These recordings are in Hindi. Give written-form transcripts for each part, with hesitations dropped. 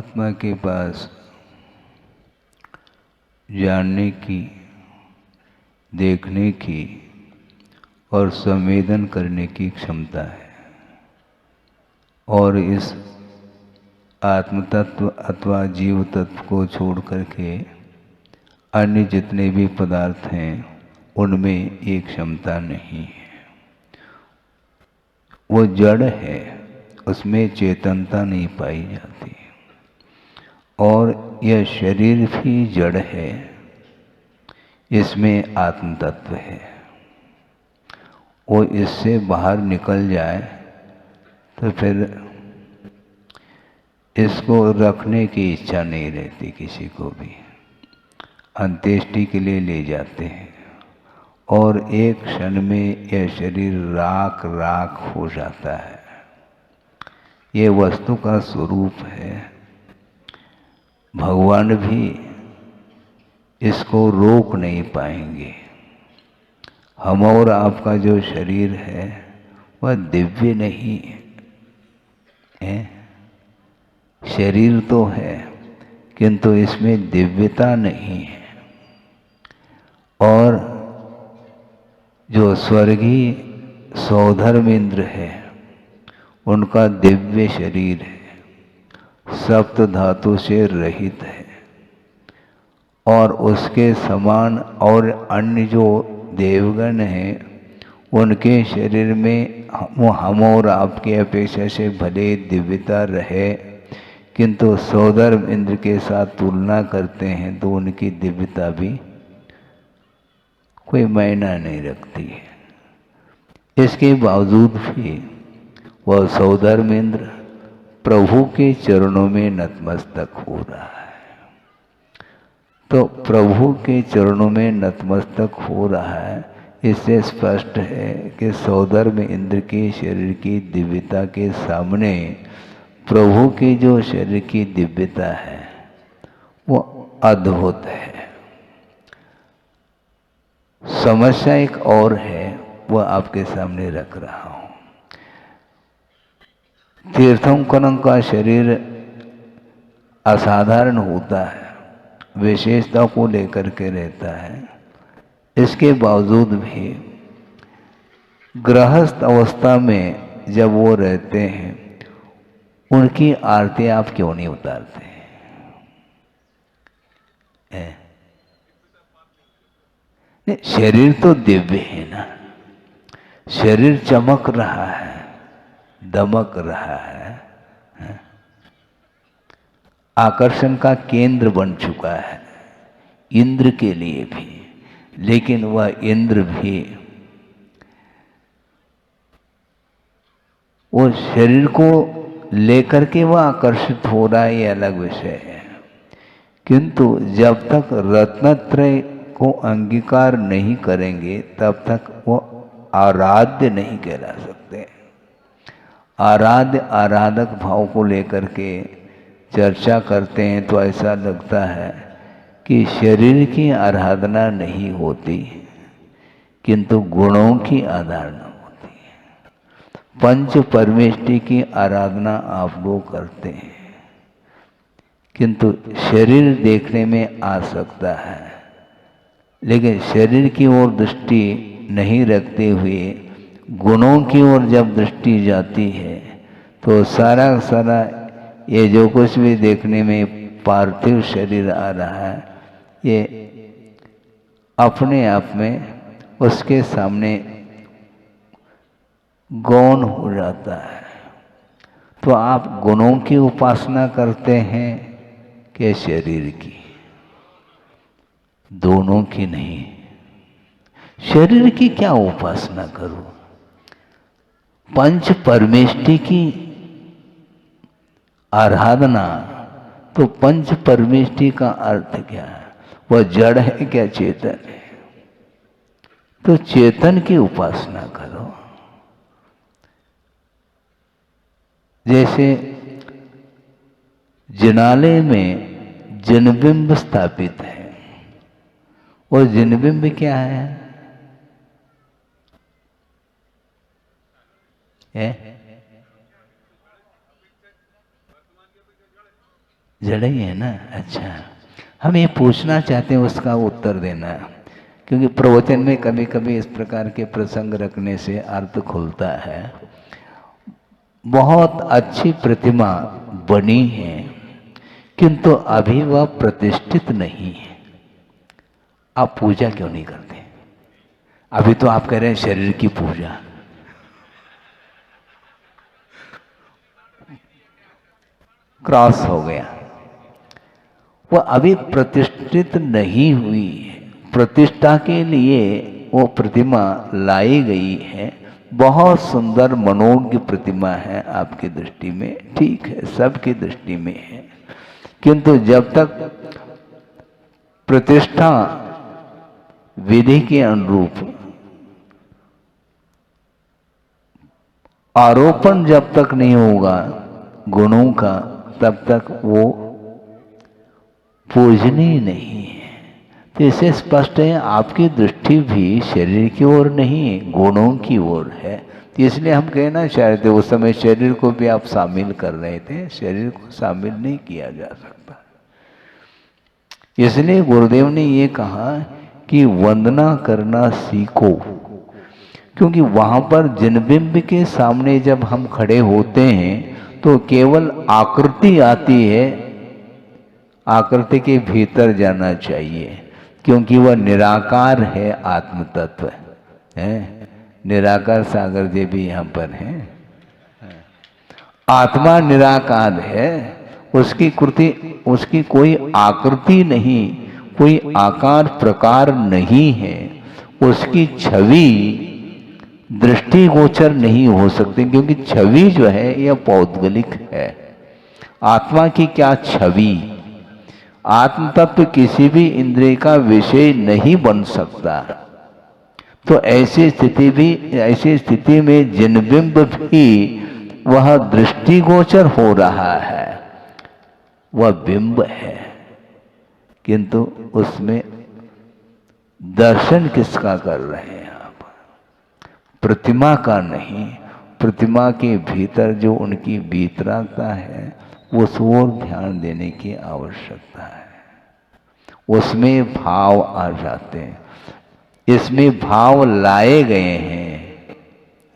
आत्मा के पास जानने की, देखने की और संवेदन करने की क्षमता है। और इस आत्म तत्व अथवा जीव तत्व को छोड़ करके अन्य जितने भी पदार्थ हैं उनमें ये क्षमता नहीं है। वो जड़ है, उसमें चेतनता नहीं पाई जाती। और यह शरीर भी जड़ है, इसमें आत्म तत्व है। वो इससे बाहर निकल जाए तो फिर इसको रखने की इच्छा नहीं रहती किसी को भी। अंत्येष्टि के लिए ले जाते हैं और एक क्षण में यह शरीर राख राख हो जाता है। ये वस्तु का स्वरूप है। भगवान भी इसको रोक नहीं पाएंगे। हम और आपका जो शरीर है वह दिव्य नहीं है। शरीर तो है किंतु इसमें दिव्यता नहीं है। और जो स्वर्गीय सौधर्मेंद्र है उनका दिव्य शरीर है, सप्त धातु से रहित है। और उसके समान और अन्य जो देवगण हैं उनके शरीर में हम और आपके अपेक्षा से भले दिव्यता रहे, किंतु सौधर्म इंद्र के साथ तुलना करते हैं तो उनकी दिव्यता भी कोई मायना नहीं रखती है। इसके बावजूद भी वह सौधर्म इंद्र प्रभु के चरणों में नतमस्तक हो रहा है। तो प्रभु के चरणों में नतमस्तक हो रहा है, इससे स्पष्ट है कि सौधर्म इंद्र के शरीर की दिव्यता के सामने प्रभु की जो शरीर की दिव्यता है वो अद्भुत है। समस्या एक और है, वह आपके सामने रख रहा हूं। तीर्थंकरों का शरीर असाधारण होता है, विशेषता को लेकर के रहता है। इसके बावजूद भी गृहस्थ अवस्था में जब वो रहते हैं उनकी आरती आप क्यों नहीं उतारते हैं? नहीं, शरीर तो दिव्य है ना। शरीर चमक रहा है, दमक रहा है, आकर्षण का केंद्र बन चुका है इंद्र के लिए भी। लेकिन वह इंद्र भी वो शरीर को लेकर के वह आकर्षित हो रहा है, ये अलग विषय है। किंतु जब तक रत्नत्रय को अंगीकार नहीं करेंगे तब तक वो आराध्य नहीं कहला सकते। आराध्य आराधक भाव को लेकर के चर्चा करते हैं तो ऐसा लगता है कि शरीर की आराधना नहीं होती किंतु गुणों की आराधना होती है। पंच परमेष्टि की आराधना आप लोग करते हैं किंतु शरीर देखने में आ सकता है, लेकिन शरीर की ओर दृष्टि नहीं रखते हुए गुणों की ओर जब दृष्टि जाती है तो सारा सारा ये जो कुछ भी देखने में पार्थिव शरीर आ रहा है ये अपने आप में उसके सामने गौण हो जाता है। तो आप गुणों की उपासना करते हैं कि शरीर की? दोनों की नहीं। शरीर की क्या उपासना करूं? पंच परमेष्टि की आराधना। तो पंच परमेष्टि का अर्थ क्या है? वह जड़ है क्या चेतन है? तो चेतन की उपासना करो। जैसे जिनालय में जिनबिंब स्थापित है, और जिनबिंब क्या है? जड़ ही है ना। अच्छा, हम ये पूछना चाहते हैं, उसका उत्तर देना, क्योंकि प्रवचन में कभी कभी इस प्रकार के प्रसंग रखने से अर्थ खुलता है। बहुत अच्छी प्रतिमा बनी है, किंतु अभी वह प्रतिष्ठित नहीं है। आप पूजा क्यों नहीं करते? अभी तो आप कह रहे हैं शरीर की पूजा। क्रॉस हो गया, वह अभी प्रतिष्ठित नहीं हुई है। प्रतिष्ठा के लिए वो प्रतिमा लाई गई है। बहुत सुंदर मनोज्ञ प्रतिमा है आपकी दृष्टि में, ठीक है, सबकी दृष्टि में है, किंतु जब तक प्रतिष्ठा विधि के अनुरूप आरोपण जब तक नहीं होगा गुणों का, तब तक वो पूजनीय नहीं है। तो इसे स्पष्ट है, आपकी दृष्टि भी शरीर की ओर नहीं, गुणों की ओर है। तो इसलिए हम कहना चाहते, उस समय शरीर को भी आप शामिल कर रहे थे, शरीर को शामिल नहीं किया जा सकता। इसलिए गुरुदेव ने ये कहा कि वंदना करना सीखो, क्योंकि वहां पर जिनबिंब के सामने जब हम खड़े होते हैं तो केवल आकृति आती है, आकृति के भीतर जाना चाहिए, क्योंकि वह निराकार है, आत्म तत्व है। निराकार सागर जी भी यहाँ पर हैं। आत्मा निराकार है, उसकी कृति, उसकी कोई आकृति नहीं, कोई आकार प्रकार नहीं है, उसकी छवि दृष्टिगोचर नहीं हो सकती, क्योंकि छवि जो है यह पौद्गलिक है। आत्मा की क्या छवि? आत्म तत्व किसी भी इंद्रिय का विषय नहीं बन सकता। तो ऐसी स्थिति में जिनबिंब भी वह दृष्टिगोचर हो रहा है, वह बिंब है, किंतु उसमें दर्शन किसका कर रहे हैं आप? प्रतिमा का नहीं। प्रतिमा के भीतर जो उनकी वीतरागता है, उस ओर ध्यान देने की आवश्यकता है। उसमें भाव आ जाते हैं, इसमें भाव लाए गए हैं।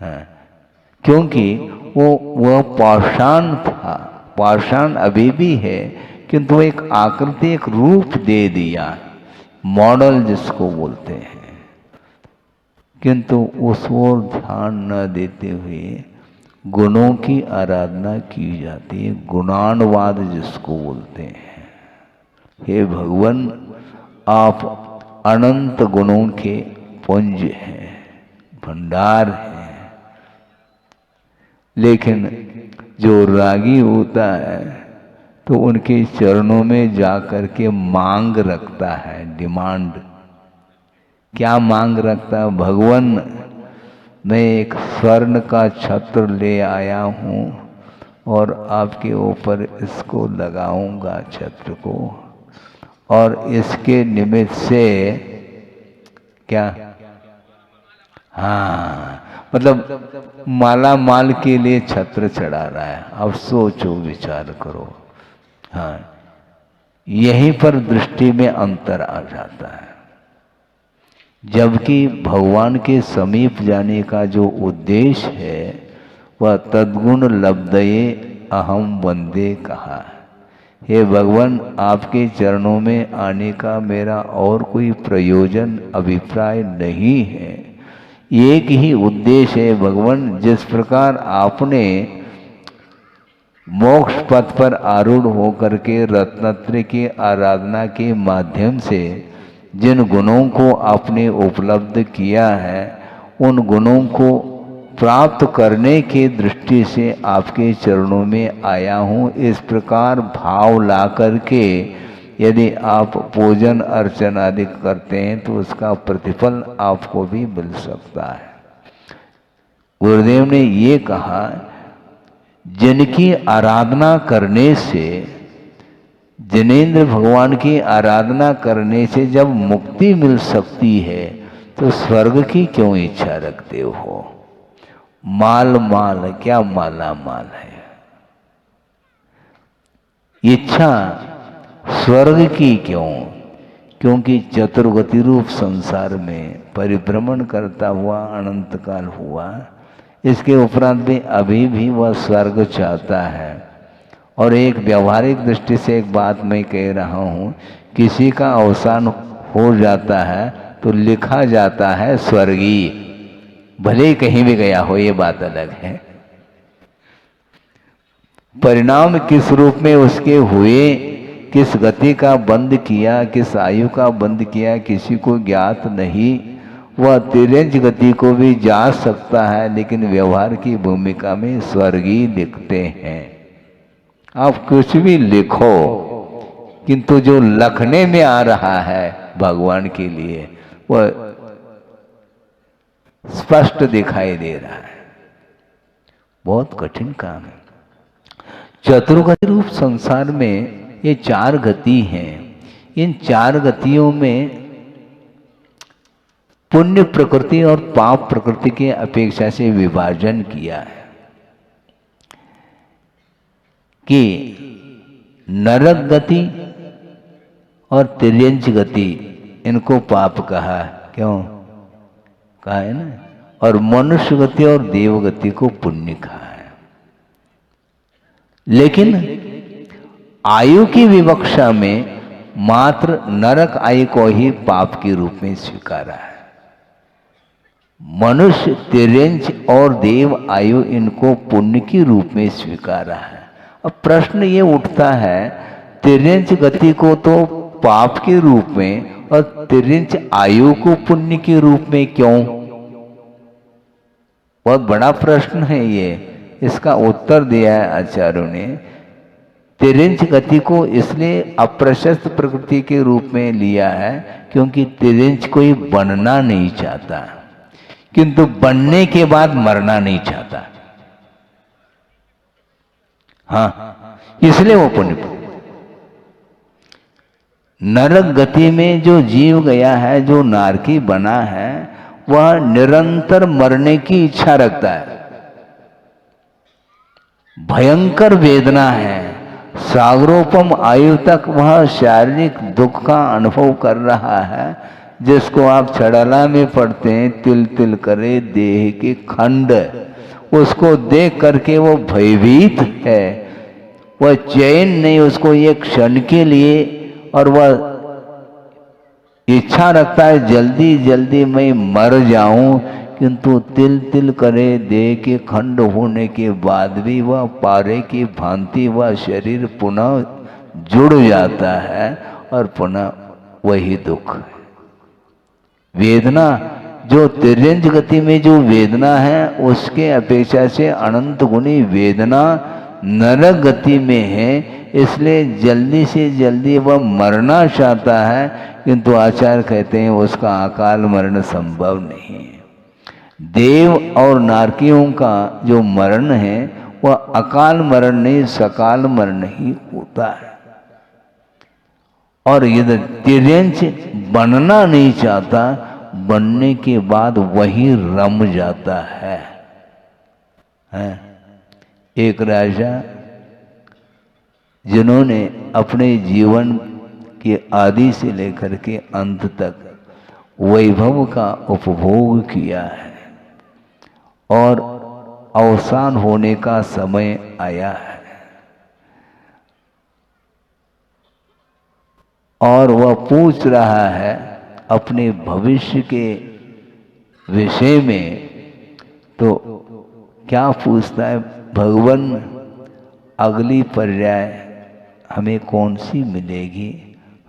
हाँ, क्योंकि वह पाषाण था, पाषाण अभी भी है, किंतु एक आकृति, एक रूप दे दिया, मॉडल जिसको बोलते हैं, किंतु उस ओर ध्यान न देते हुए गुणों की आराधना की जाती है, गुणानुवाद जिसको बोलते हैं। हे भगवान, आप अनंत गुणों के पुंज हैं, भंडार हैं, लेकिन जो रागी होता है तो उनके चरणों में जाकर के मांग रखता है, डिमांड। क्या मांग रखता है? भगवान, मैं एक स्वर्ण का छत्र ले आया हूँ और आपके ऊपर इसको लगाऊंगा, छत्र को, और इसके निमित्त से क्या, हाँ, मतलब माला माल के लिए छत्र चढ़ा रहा है। अब सोचो, विचार करो। हाँ, यहीं पर दृष्टि में अंतर आ जाता है। जबकि भगवान के समीप जाने का जो उद्देश्य है वह तद्गुण लब्धये अहम वंदे कहा। हे भगवान, आपके चरणों में आने का मेरा और कोई प्रयोजन, अभिप्राय नहीं है। एक ही उद्देश्य है भगवान, जिस प्रकार आपने मोक्ष पथ पर आरूढ़ होकर के रत्नत्रय की आराधना के माध्यम से जिन गुणों को आपने उपलब्ध किया है, उन गुणों को प्राप्त करने की दृष्टि से आपके चरणों में आया हूँ। इस प्रकार भाव ला करके यदि आप पूजन अर्चन आदि करते हैं तो उसका प्रतिफल आपको भी मिल सकता है। गुरुदेव ने ये कहा, जिनकी आराधना करने से, जिनेंद्र भगवान की आराधना करने से जब मुक्ति मिल सकती है तो स्वर्ग की क्यों इच्छा रखते हो? माल माल क्या माला माल है। इच्छा स्वर्ग की क्यों? क्योंकि चतुर्गति रूप संसार में परिभ्रमण करता हुआ अनंत काल हुआ, इसके उपरांत भी अभी भी वह स्वर्ग चाहता है। और एक व्यावहारिक दृष्टि से एक बात मैं कह रहा हूँ, किसी का अवसान हो जाता है तो लिखा जाता है स्वर्गीय, भले ही कहीं भी गया हो, ये बात अलग है। परिणाम किस रूप में उसके हुए, किस गति का बंद किया, किस आयु का बंद किया, किसी को ज्ञात नहीं। वह तिर्यंच गति को भी जा सकता है, लेकिन व्यवहार की भूमिका में स्वर्गीय लिखते हैं। आप कुछ भी लिखो, किंतु जो लखने में आ रहा है भगवान के लिए वह स्पष्ट दिखाई दे रहा है। बहुत कठिन काम है। चतुर्गति रूप संसार में ये 4 गति हैं। इन 4 गतियों में पुण्य प्रकृति और पाप प्रकृति के अपेक्षा से विभाजन किया है कि नरक गति और तिर्यंच गति इनको पाप कहा। क्यों कहा है ना? और मनुष्य गति और देव गति को पुण्य कहा है। लेकिन आयु की विवक्षा में मात्र नरक आयु को ही पाप के रूप में स्वीकारा है। मनुष्य, तिर्यंच और देव आयु इनको पुण्य के रूप में स्वीकारा है। अब प्रश्न ये उठता है, तिर्यंच गति को तो पाप के रूप में और तिर्यंच आयु को पुण्य के रूप में क्यों? बहुत बड़ा प्रश्न है ये। इसका उत्तर दिया है आचार्यों ने। तिर्यंच गति को इसलिए अप्रशस्त प्रकृति के रूप में लिया है क्योंकि तिर्यंच कोई बनना नहीं चाहता, किंतु बनने के बाद मरना नहीं चाहता। हाँ, इसलिए वो पुण्य। नरक गति में जो जीव गया है, जो नारकी बना है, वह निरंतर मरने की इच्छा रखता है। भयंकर वेदना है, सागरोपम आयु तक वह शारीरिक दुख का अनुभव कर रहा है, जिसको आप छड़ाला में पढ़ते हैं, तिल तिल करे देह के खंड। उसको देख करके वो भयभीत है, वह चैन नहीं उसको ये क्षण के लिए, और वह इच्छा रखता है जल्दी जल्दी मैं मर जाऊं, किंतु तिल तिल करे देह के खंड होने के बाद भी वह पारे की भांति वह शरीर पुनः जुड़ जाता है और पुनः वही दुख। वेदना जो तिर्यंच गति में जो वेदना है उसके अपेक्षा से अनंत गुनी वेदना नरक गति में है, इसलिए जल्दी से जल्दी वह मरना चाहता है, किंतु आचार्य कहते हैं उसका अकाल मरण संभव नहीं है। देव और नारकियों का जो मरण है वह अकाल मरण नहीं, सकाल मरण ही होता है। और यदि तिर्यंच बनना नहीं चाहता, बनने के बाद वही रम जाता है। एक राजा जिन्होंने अपने जीवन के आदि से लेकर के अंत तक वैभव का उपभोग किया है और अवसान होने का समय आया है, और वह पूछ रहा है अपने भविष्य के विषय में। तो क्या पूछता है? भगवान अगली पर्याय हमें कौन सी मिलेगी,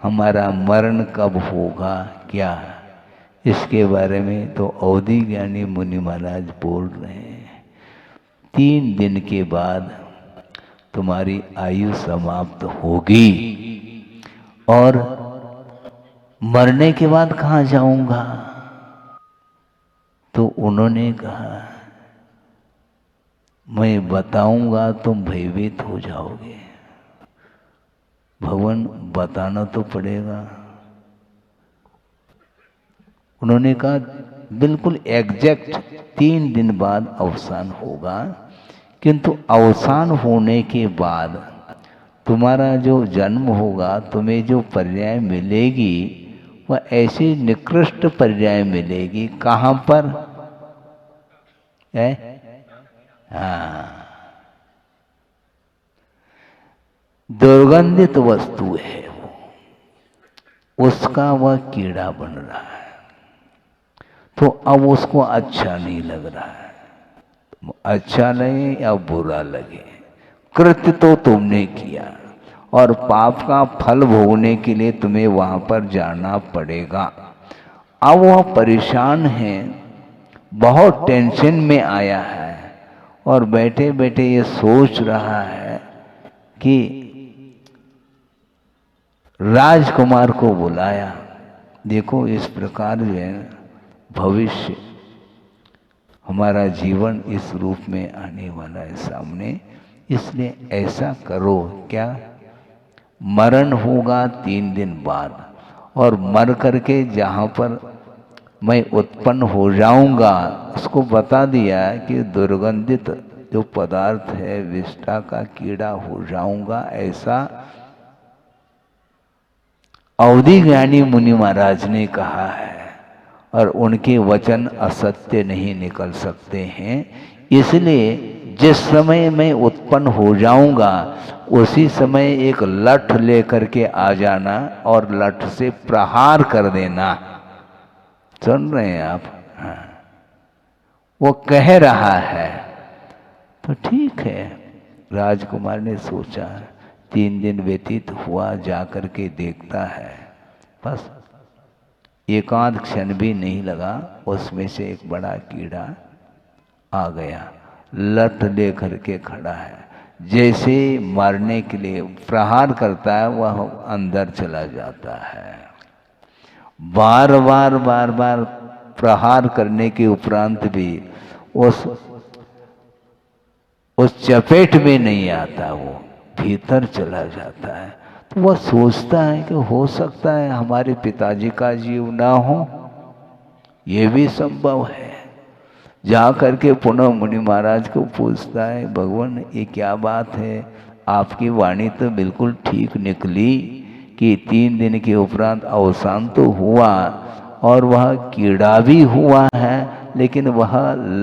हमारा मरण कब होगा, क्या? इसके बारे में तो अवधि ज्ञानी मुनि महाराज बोल रहे हैं, 3 दिन के बाद तुम्हारी आयु समाप्त होगी। और मरने के बाद कहाँ जाऊंगा? तो उन्होंने कहा मैं बताऊंगा, तुम भयभीत हो जाओगे। भगवान बताना तो पड़ेगा। उन्होंने कहा बिल्कुल एग्जैक्ट 3 दिन बाद अवसान होगा, किंतु अवसान होने के बाद तुम्हारा जो जन्म होगा, तुम्हें जो पर्याय मिलेगी वह ऐसी निकृष्ट पर्याय मिलेगी। कहाँ पर है? हाँ, दुर्गंधित वस्तु है वो, उसका वह कीड़ा बन रहा है, तो अब उसको अच्छा नहीं लग रहा है। अच्छा लगे या बुरा लगे, कृत्य तो तुमने किया और पाप का फल भोगने के लिए तुम्हें वहां पर जाना पड़ेगा। अब वह परेशान है, बहुत टेंशन में आया है और बैठे बैठे ये सोच रहा है कि राजकुमार को बुलाया, देखो इस प्रकार जो है भविष्य हमारा जीवन इस रूप में आने वाला है सामने, इसलिए ऐसा करो। क्या? मरण होगा 3 दिन बाद, और मर करके जहाँ पर मैं उत्पन्न हो जाऊंगा उसको बता दिया कि दुर्गंधित जो पदार्थ है विष्ठा का कीड़ा हो जाऊंगा, ऐसा अवधि ज्ञानी मुनि महाराज ने कहा है। और उनके वचन असत्य नहीं निकल सकते हैं, इसलिए जिस समय मैं उत्पन्न हो जाऊंगा उसी समय एक लठ लेकर के आ जाना और लठ से प्रहार कर देना। सुन रहे हैं आप? हाँ, वो कह रहा है। तो ठीक है, राजकुमार ने सोचा। 3 दिन व्यतीत हुआ, जाकर के देखता है, बस एकांत क्षण भी नहीं लगा, उसमें से एक बड़ा कीड़ा आ गया, लठ लेकर के खड़ा है। जैसे मारने के लिए प्रहार करता है वह अंदर चला जाता है। बार बार प्रहार करने के उपरांत भी उस चपेट में नहीं आता, वो भीतर चला जाता है। तो वह सोचता है कि हो सकता है हमारे पिताजी का जीव ना हो, ये भी संभव है। जा करके पुनः मुनि महाराज को पूछता है, भगवान ये क्या बात है, आपकी वाणी तो बिल्कुल ठीक निकली कि 3 दिन के उपरांत अवसान तो हुआ और वह कीड़ा भी हुआ है, लेकिन वह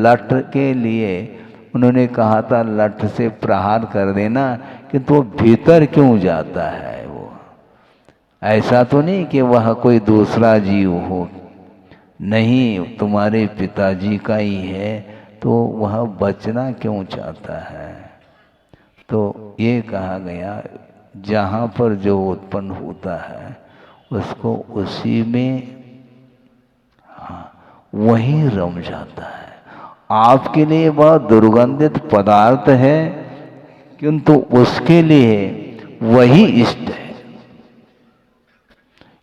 लठ के लिए उन्होंने कहा था लठ से प्रहार कर देना, कि तो भीतर क्यों जाता है? वो ऐसा तो नहीं कि वह कोई दूसरा जीव हो, नहीं, तुम्हारे पिताजी का ही है, तो वह बचना क्यों चाहता है? तो ये कहा गया जहाँ पर जो उत्पन्न होता है उसको उसी में, हाँ, वही रम जाता है। आपके लिए वह दुर्गंधित पदार्थ है, किंतु उसके लिए वही इष्ट है।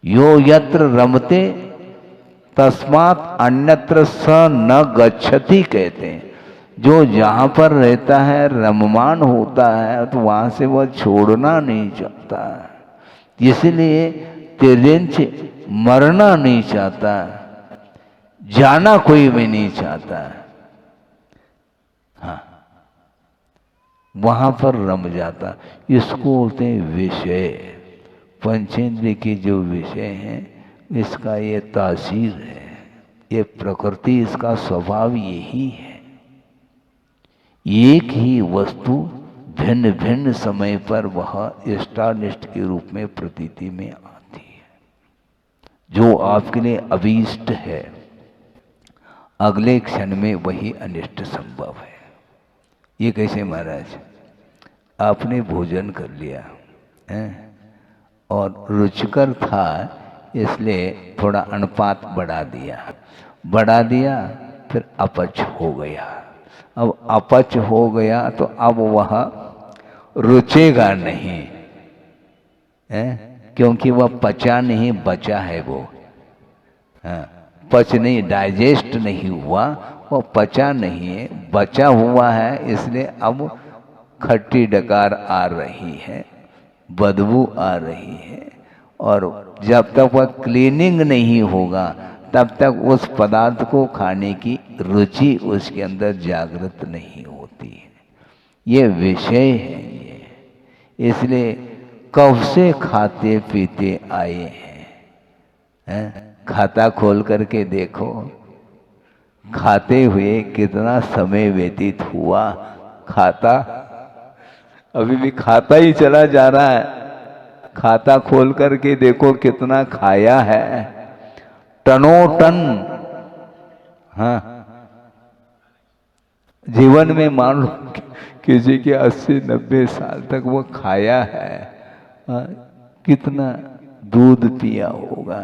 यो यत्र रमते तस्मात् अन्यत्र स न गच्छति कहते हैं। जो जहाँ पर रहता है, रममान होता है, तो वहाँ से वह छोड़ना नहीं चाहता, इसलिए तिर्यंच मरना नहीं चाहता, जाना कोई भी नहीं चाहता। हाँ, वहाँ पर रम जाता। इसको बोलते हैं विषय। पंचेंद्रिय के जो विषय हैं, इसका ये तासीर है, ये प्रकृति, इसका स्वभाव यही है। एक ही वस्तु भिन्न भिन्न समय पर वह इष्टानिष्ट के रूप में प्रतीति में आती है। जो आपके लिए अभीष्ट है, अगले क्षण में वही अनिष्ट संभव है। ये कैसे महाराज? आपने भोजन कर लिया है और रुचिकर था, इसलिए थोड़ा अनुपात बढ़ा दिया, फिर अपच हो गया। अब अपच हो गया तो अब वह रुचेगा नहीं है, क्योंकि वह पचा नहीं, बचा है वो। हाँ, पच नहीं, डाइजेस्ट नहीं हुआ, वो पचा नहीं है, बचा हुआ है, इसलिए अब खट्टी डकार आ रही है, बदबू आ रही है। और जब तक वह क्लीनिंग नहीं होगा तब तक उस पदार्थ को खाने की रुचि उसके अंदर जागृत नहीं होती है। ये विषय है ये। इसलिए कब से खाते पीते आए हैं? खाता खोल करके देखो, खाते हुए कितना समय व्यतीत हुआ। खाता अभी भी खाता ही चला जा रहा है। खाता खोल करके देखो कितना खाया है, टनों टन। हाँ, जीवन में मान लो किसी के 80-90 साल तक वो खाया है। हाँ, कितना दूध पिया होगा,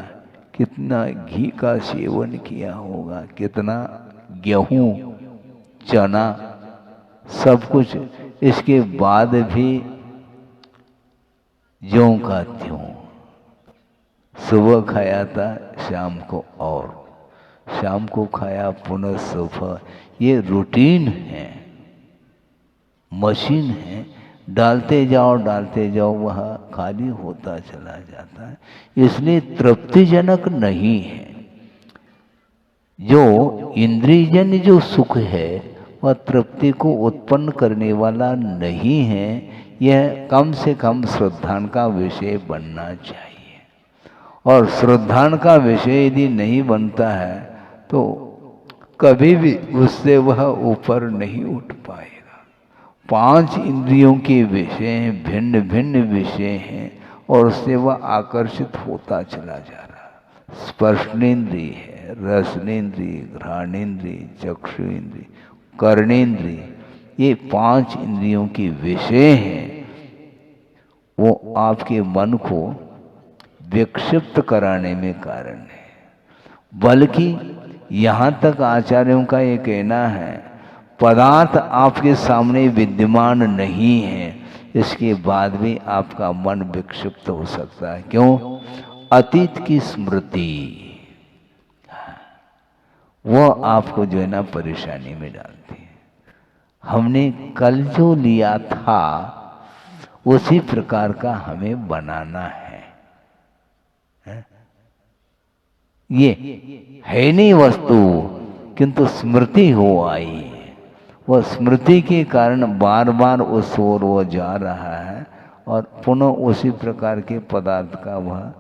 कितना घी का सेवन किया होगा, कितना गेहूं, चना, सब कुछ। इसके बाद भी ज्यों का त्यों, सुबह खाया था, शाम को और शाम को खाया, पुनः सुबह। ये रूटीन है, मशीन है। डालते जाओ, वह खाली होता चला जाता है। इसलिए तृप्तिजनक नहीं है। जो इंद्रियजन्य जो सुख है वह तृप्ति को उत्पन्न करने वाला नहीं है। यह कम से कम श्रद्धान का विषय बनना चाहिए। और श्रद्धान का विषय यदि नहीं बनता है तो कभी भी उससे वह ऊपर नहीं उठ पाएगा। 5 इंद्रियों के विषय हैं, भिन्न भिन्न विषय हैं, और उससे वह आकर्षित होता चला जा रहा है। स्पर्शनेन्द्रिय है, रसनेन्द्रिय, घ्राणेन्द्रिय, चक्षुरेन्द्रिय, कर्णेन्द्रिय, ये 5 इंद्रियों के विषय हैं। वो आपके मन को विक्षिप्त कराने में कारण है। बल्कि यहाँ तक आचार्यों का ये कहना है, पदार्थ आपके सामने विद्यमान नहीं है, इसके बाद भी आपका मन विक्षिप्त हो सकता है। क्यों? अतीत की स्मृति वो आपको जो है ना परेशानी में डालती है। हमने कल जो लिया था उसी प्रकार का हमें बनाना है। ये है नहीं वस्तु, किंतु स्मृति हो आई। वह स्मृति के कारण बार बार उस ओर वो जा रहा है और पुनः उसी प्रकार के पदार्थ का वह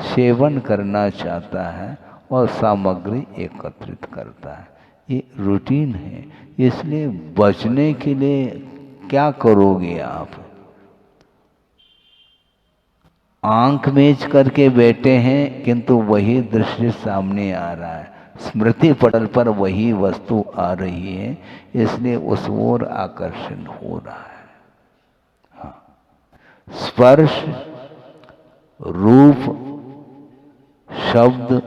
सेवन करना चाहता है और सामग्री एकत्रित करता है। ये रूटीन है। इसलिए बचने के लिए क्या करोगे आप? आंख मेज करके बैठे हैं, किंतु वही दृश्य सामने आ रहा है, स्मृति पटल पर वही वस्तु आ रही है, इसलिए उस ओर आकर्षण हो रहा है। हाँ, स्पर्श, रूप, शब्द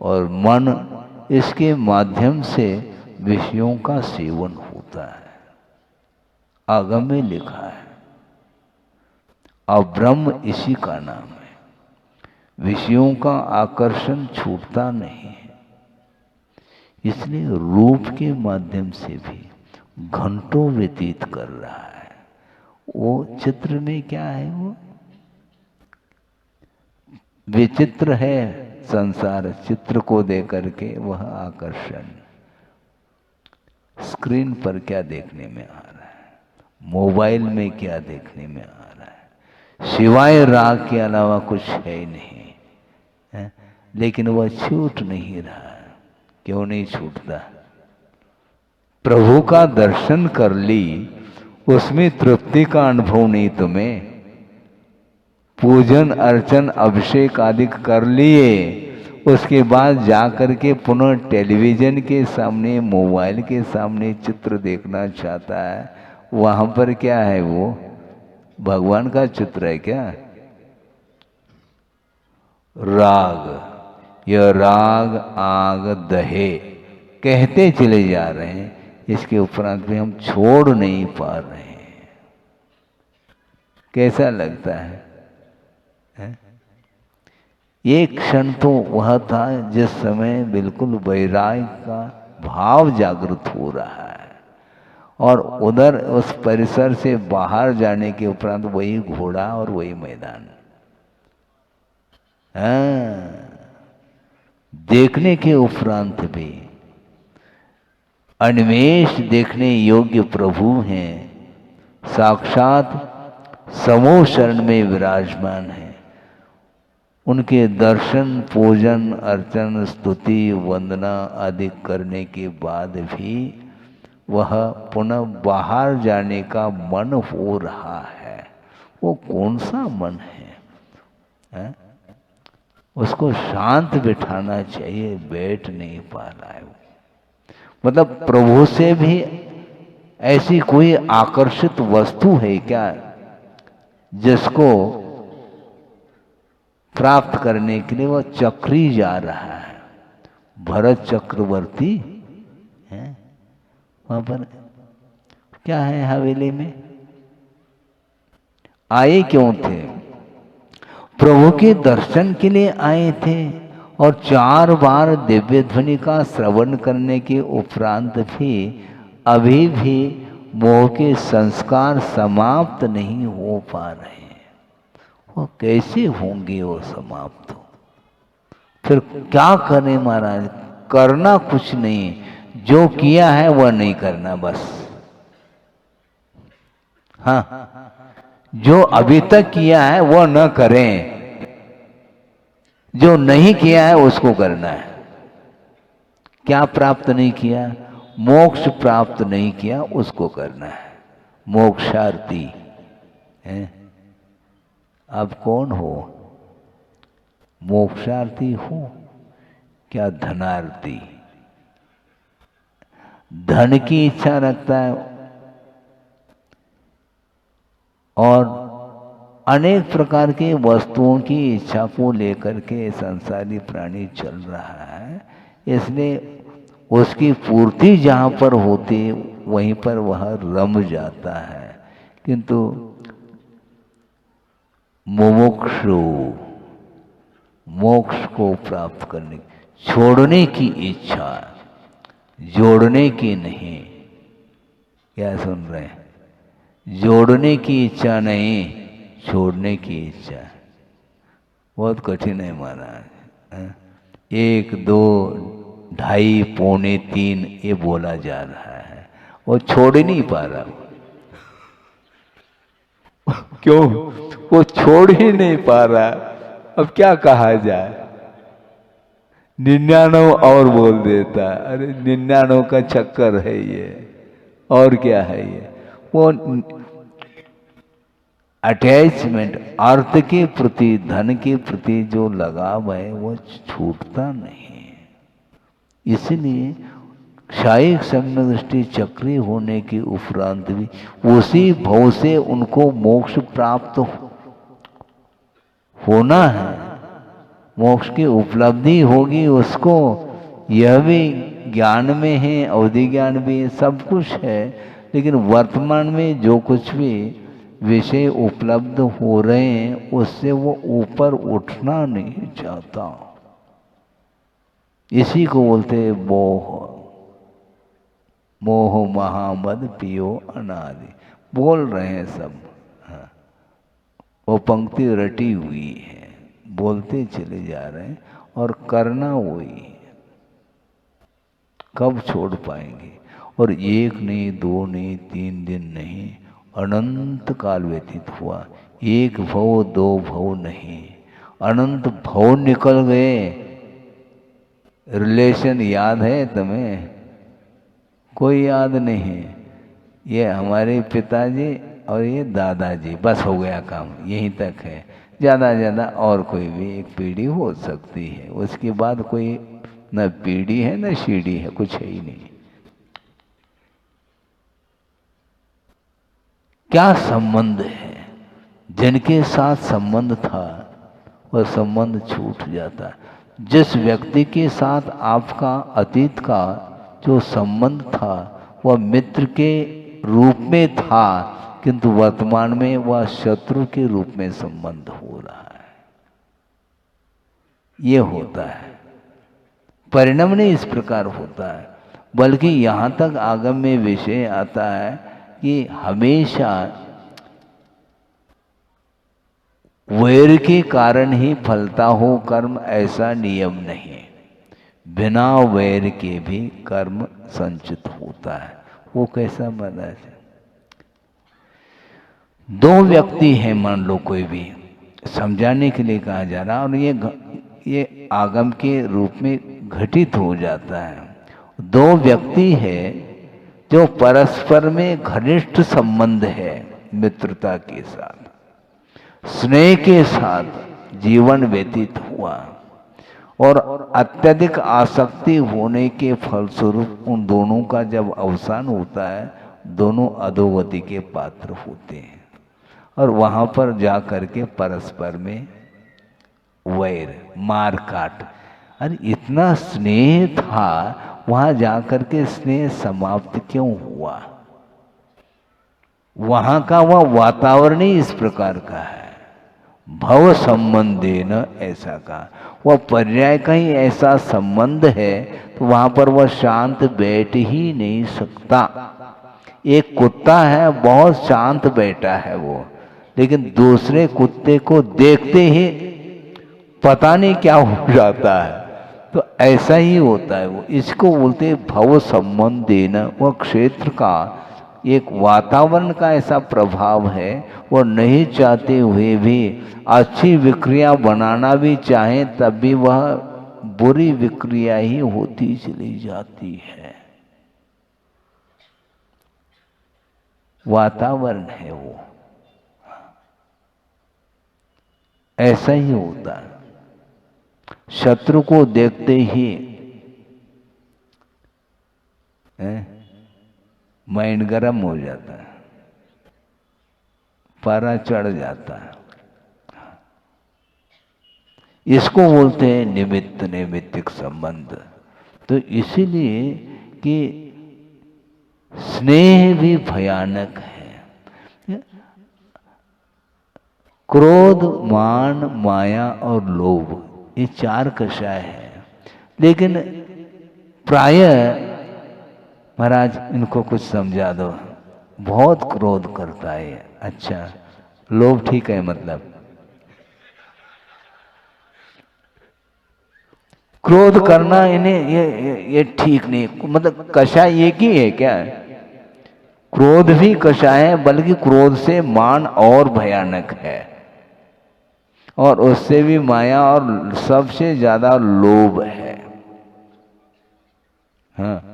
और मन, इसके माध्यम से विषयों का सेवन होता है। आगम में लिखा है, अब्रह्म इसी का नाम है। विषयों का आकर्षण छूटता नहीं है। इसलिए रूप के माध्यम से भी घंटों व्यतीत कर रहा है। वो चित्र में क्या है? वो विचित्र है संसार। चित्र को देख करके वह आकर्षण, स्क्रीन पर क्या देखने में आ रहा है, मोबाइल में क्या देखने में आ रहा है, सिवाय राग के अलावा कुछ है ही नहीं है। लेकिन वह छूट नहीं रहा। क्यों नहीं छूटता? प्रभु का दर्शन कर ली, उसमें तृप्ति का अनुभव नहीं तुम्हें। पूजन अर्चन अभिषेक आदि कर लिए, उसके बाद जा करके पुनः टेलीविजन के सामने, मोबाइल के सामने चित्र देखना चाहता है। वहां पर क्या है? वो भगवान का चित्र है क्या? राग। यह राग आग दहे कहते चले जा रहे हैं, इसके उपरांत भी हम छोड़ नहीं पा रहे हैं। कैसा लगता है? एक क्षण तो वह था जिस समय बिल्कुल वैराग्य का भाव जागृत हो रहा है, और उधर उस परिसर से बाहर जाने के उपरांत वही घोड़ा और वही मैदान। हाँ, देखने के उपरांत भी अन्वेष देखने योग्य प्रभु हैं। साक्षात समूह शरण में विराजमान है, उनके दर्शन पूजन अर्चन स्तुति वंदना आदि करने के बाद भी वह पुनः बाहर जाने का मन हो रहा है, वो कौन सा मन है? उसको शांत बिठाना चाहिए, बैठ नहीं पा रहा है वो। मतलब प्रभु से भी ऐसी कोई आकर्षित वस्तु है क्या जिसको प्राप्त करने के लिए वह चक्री जा रहा है? भरत चक्रवर्ती है वहां पर, क्या है हवेली में आए क्यों थे? प्रभु के दर्शन के लिए आए थे और 4 बार दिव्य ध्वनि का श्रवण करने के उपरांत भी अभी भी मोह के संस्कार समाप्त नहीं हो पा रहे हैं। वो कैसे होंगे वो समाप्त? फिर क्या करें महाराज? करना कुछ नहीं, जो किया है वह नहीं करना बस। हाँ, जो अभी तक किया है वह न करें, जो नहीं किया है उसको करना है। क्या प्राप्त नहीं किया? मोक्ष प्राप्त नहीं किया, उसको करना है। मोक्षार्थी है। आप कौन हो? मोक्षार्थी हो क्या धनार्थी? धन की इच्छा रखता है और अनेक प्रकार के वस्तुओं की इच्छा को लेकर के संसारी प्राणी चल रहा है, इसलिए उसकी पूर्ति जहाँ पर होती वहीं पर वह रम जाता है। किंतु मुमुक्षु मोक्ष को प्राप्त करने, छोड़ने की इच्छा, जोड़ने की नहीं। क्या सुन रहे हैं? जोड़ने की इच्छा नहीं, छोड़ने की इच्छा। बहुत कठिन है महाराज। 1 2 2.5 पौने 3 ये बोला जा रहा है, वो छोड़ ही नहीं पा रहा। क्यों? वो छोड़ ही नहीं पा रहा। अब क्या कहा जाए? 99 और बोल देता। अरे 99 का चक्कर है ये, और क्या है ये? वो अटैचमेंट, अर्थ के प्रति, धन के प्रति जो लगाव है वो छूटता नहीं। इसलिए क्षायिक सम्यक दृष्टि चक्री होने के उपरांत भी उसी भव से उनको मोक्ष प्राप्त होना है, मोक्ष की उपलब्धि होगी उसको। यह भी ज्ञान में है, अवधि ज्ञान भी है, सब कुछ है, लेकिन वर्तमान में जो कुछ भी विषय उपलब्ध हो रहे हैं उससे वो ऊपर उठना नहीं चाहता। इसी को बोलते मोह। मोह महामद पियो अनादि, बोल रहे हैं सब। हाँ, वो पंक्ति रटी हुई है, बोलते चले जा रहे हैं और करना वही है। कब छोड़ पाएंगे? और 1 नहीं 2 नहीं 3 दिन नहीं, अनंत काल व्यतीत हुआ। 1 भव 2 भव नहीं, अनंत भव निकल गए। रिलेशन याद है तुम्हें? कोई याद नहीं है। ये हमारे पिताजी और ये दादाजी, बस हो गया काम, यहीं तक है। ज़्यादा ज़्यादा और कोई भी एक पीढ़ी हो सकती है, उसके बाद कोई न पीढ़ी है न सीढ़ी है, कुछ है ही नहीं। क्या संबंध है? जिनके साथ संबंध था वह संबंध छूट जाता। जिस व्यक्ति के साथ आपका अतीत का जो संबंध था वह मित्र के रूप में था, किंतु वर्तमान में वह शत्रु के रूप में संबंध हो रहा है। ये होता है, परिणाम नहीं इस प्रकार होता है। बल्कि यहाँ तक आगम में विषय आता है कि हमेशा वैर के कारण ही फलता हो कर्म, ऐसा नियम नहीं। बिना वैर के भी कर्म संचित होता है। वो कैसा महाराज? दो व्यक्ति हैं, मान लो कोई भी, समझाने के लिए कहा जा रहा, और ये आगम के रूप में घटित हो जाता है। दो व्यक्ति है जो परस्पर में घनिष्ठ संबंध है, मित्रता के साथ, स्नेह के साथ जीवन व्यतीत हुआ, और अत्यधिक आसक्ति होने के फलस्वरूप उन दोनों का जब अवसान होता है, दोनों अधोगति के पात्र होते हैं, और वहां पर जा करके परस्पर में वैर, मार काट। अरे इतना स्नेह था, वहां जाकर के स्नेह समाप्त क्यों हुआ? वहां का वह वातावरण ही इस प्रकार का है, भव संबंधे न, ऐसा का वह पर्याय का ही ऐसा संबंध है, तो वहां पर वह शांत बैठ ही नहीं सकता। एक कुत्ता है, बहुत शांत बैठा है वो, लेकिन दूसरे कुत्ते को देखते ही पता नहीं क्या हो जाता है। तो ऐसा ही होता है वो, इसको बोलते भव संबंध देना। वह क्षेत्र का एक वातावरण का ऐसा प्रभाव है, वो नहीं चाहते हुए भी अच्छी विक्रिया बनाना भी चाहें तब भी वह बुरी विक्रिया ही होती चली जाती है। वातावरण है वो, ऐसा ही होता है। शत्रु को देखते ही माइंड गर्म हो जाता है, पारा चढ़ जाता है। इसको बोलते हैं निमित्त नैमित्तिक संबंध। तो इसीलिए कि स्नेह भी भयानक है। क्रोध, मान, माया और लोभ, ये चार कषाय है। लेकिन प्रायः महाराज इनको कुछ समझा दो, बहुत क्रोध करता है। अच्छा, लोभ ठीक है, मतलब क्रोध करना इन्हें ये ठीक नहीं, मतलब कषाय एक ही है क्या? क्रोध भी कषाय है, बल्कि क्रोध से मान और भयानक है, और उससे भी माया, और सबसे ज्यादा लोभ है। हाँ,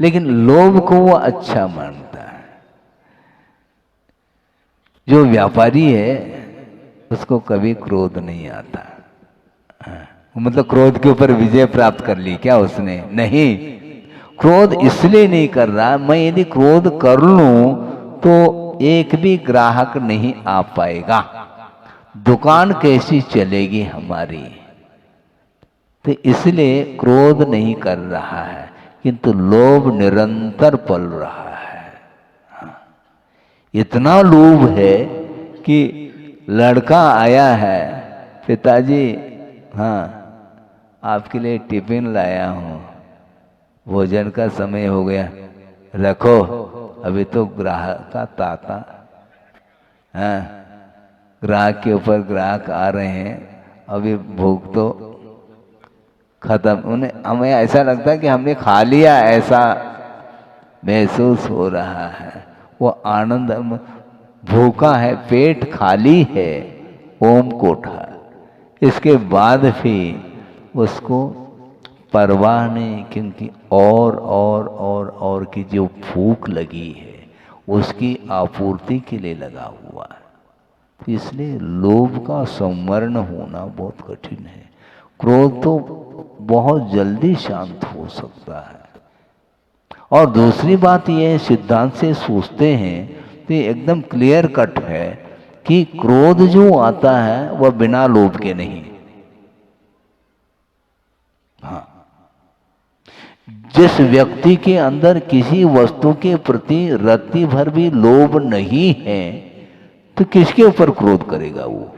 लेकिन लोभ को वो अच्छा मानता है। जो व्यापारी है उसको कभी क्रोध नहीं आता। हाँ, मतलब क्रोध के ऊपर विजय प्राप्त कर ली क्या उसने? नहीं, क्रोध इसलिए नहीं कर रहा, मैं यदि क्रोध कर लूं तो एक भी ग्राहक नहीं आ पाएगा, दुकान कैसी चलेगी हमारी, तो इसलिए क्रोध नहीं कर रहा है, किंतु लोभ निरंतर पल रहा है। इतना लोभ है कि लड़का आया है, पिताजी हाँ आपके लिए टिफिन लाया हूँ, भोजन का समय हो गया, रखो, अभी तो ग्राहक का ताता, हाँ ग्राहक के ऊपर ग्राहक आ रहे हैं, अभी भूख तो खत्म। उन्हें, हमें ऐसा लगता है कि हमने खा लिया, ऐसा महसूस हो रहा है। वो आनंद, भूखा है, पेट खाली है, ओम कोठा, इसके बाद भी उसको परवाह नहीं, क्योंकि और की जो भूख लगी है उसकी आपूर्ति के लिए लगा हुआ है। इसलिए लोभ का संवरण होना बहुत कठिन है। क्रोध तो बहुत जल्दी शांत हो सकता है। और दूसरी बात यह सिद्धांत से सोचते हैं तो एकदम क्लियर कट है कि क्रोध जो आता है वह बिना लोभ के नहीं। हाँ, जिस व्यक्ति के अंदर किसी वस्तु के प्रति रत्ती भर भी लोभ नहीं है तो किसके ऊपर क्रोध करेगा वो?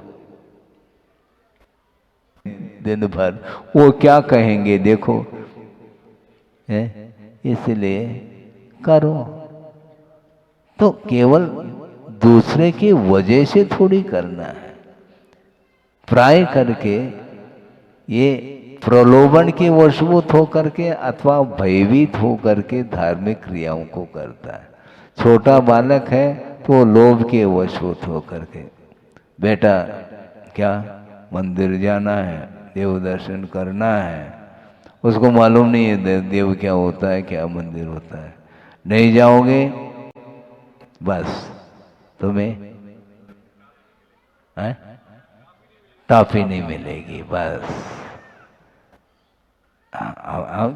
दिन भर वो क्या कहेंगे देखो, है? इसलिए करो तो केवल दूसरे की वजह से थोड़ी करना है, प्राय करके ये प्रलोभन के वशभूत होकर के अथवा भयभीत होकर के धार्मिक क्रियाओं को करता है। छोटा बालक है तो लोभ के वशवश होकर के, बेटा क्या मंदिर जाना है, देव दर्शन करना है, उसको मालूम नहीं है देव क्या होता है, क्या मंदिर होता है। नहीं जाओगे बस तुम्हें टॉफी नहीं मिलेगी, बस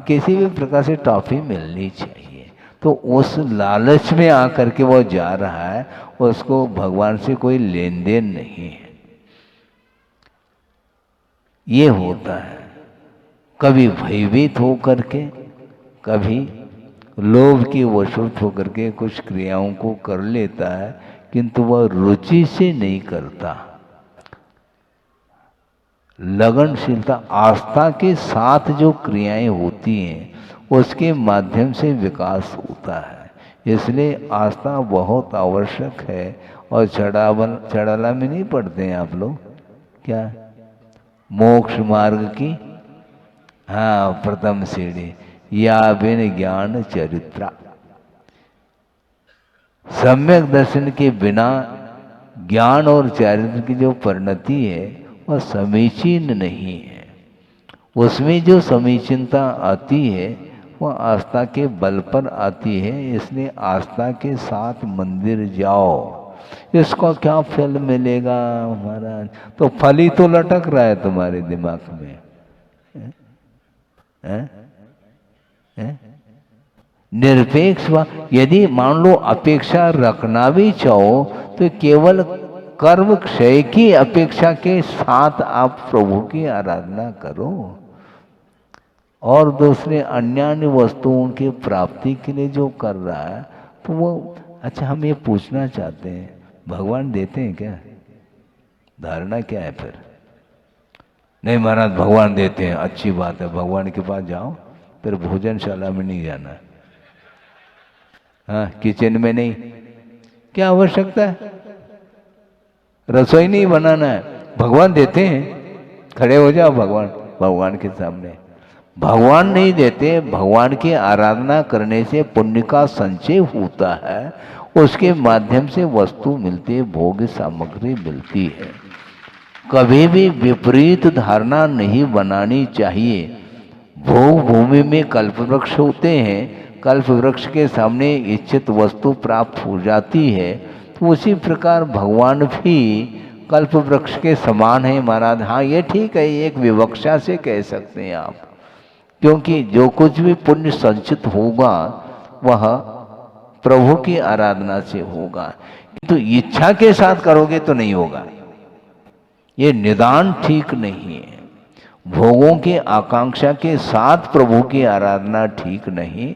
किसी भी प्रकार से टॉफी मिलनी चाहिए। तो उस लालच में आकर के वो जा रहा है, उसको भगवान से कोई लेन देन नहीं है। ये होता है, कभी भयभीत होकर के, कभी लोभ की वशवश होकर के कुछ क्रियाओं को कर लेता है, किंतु वह रुचि से नहीं करता। लगनशीलता, आस्था के साथ जो क्रियाएं होती हैं उसके माध्यम से विकास होता है। इसलिए आस्था बहुत आवश्यक है। और चढ़ाला में नहीं पढ़ते हैं आप लोग क्या, मोक्ष मार्ग की हाँ प्रथम सीढ़ी या बिन ज्ञान चरित्रा। सम्यक दर्शन के बिना ज्ञान और चरित्र की जो परिणति है वह समीचीन नहीं है। उसमें जो समीचीनता आती है वह आस्था के बल पर आती है। इसलिए आस्था के साथ मंदिर जाओ, इसका क्या फल मिलेगा महाराज, तो फल ही तो लटक रहा है तुम्हारे दिमाग में। निरपेक्ष, यदि मान लो अपेक्षा रखना भी चाहो तो केवल कर्म क्षय की अपेक्षा के साथ आप प्रभु की आराधना करो, और दूसरे अन्य वस्तुओं की प्राप्ति के लिए जो कर रहा है तो वो अच्छा। हम ये पूछना चाहते हैं, भगवान देते हैं क्या? धारणा क्या है फिर? नहीं महाराज भगवान देते हैं, अच्छी बात है, भगवान के पास जाओ, फिर भोजनशाला में नहीं जाना, हाँ किचन में नहीं, क्या आवश्यकता है, रसोई नहीं बनाना है, भगवान देते हैं, खड़े हो जाओ भगवान के सामने। भगवान नहीं देते, भगवान की आराधना करने से पुण्य का संचय होता है, उसके माध्यम से वस्तु मिलती है, भोग सामग्री मिलती है। कभी भी विपरीत धारणा नहीं बनानी चाहिए। भोग भूमि में कल्प वृक्ष होते हैं, कल्प वृक्ष के सामने इच्छित वस्तु प्राप्त हो जाती है, तो उसी प्रकार भगवान भी कल्प वृक्ष के समान है महाराज। हाँ ये ठीक है, एक विवक्षा से कह सकते हैं आप, क्योंकि जो कुछ भी पुण्य संचित होगा वह प्रभु की आराधना से होगा। तो इच्छा के साथ करोगे तो नहीं होगा, ये निदान ठीक नहीं है। भोगों की आकांक्षा के साथ प्रभु की आराधना ठीक नहीं,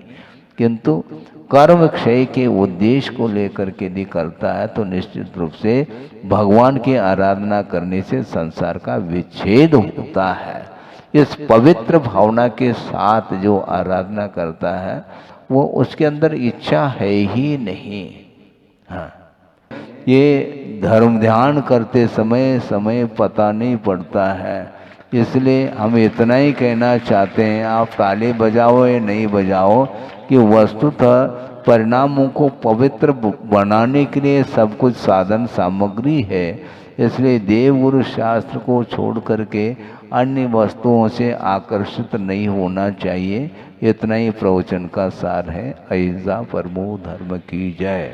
किंतु कर्म क्षय के उद्देश्य को लेकर के यदि करता है तो निश्चित रूप से भगवान की आराधना करने से संसार का विच्छेद होता है। इस पवित्र भावना के साथ जो आराधना करता है वो उसके अंदर इच्छा है ही नहीं। हाँ ये धर्म ध्यान करते समय समय पता नहीं पड़ता है, इसलिए हम इतना ही कहना चाहते हैं, आप ताली बजाओ या नहीं बजाओ, कि वस्तुतः परिणामों को पवित्र बनाने के लिए सब कुछ साधन सामग्री है। इसलिए देव गुरु शास्त्र को छोड़ करके अन्य वस्तुओं से आकर्षित नहीं होना चाहिए। इतना ही प्रवचन का सार है। अहिंसा परमो धर्म की जय।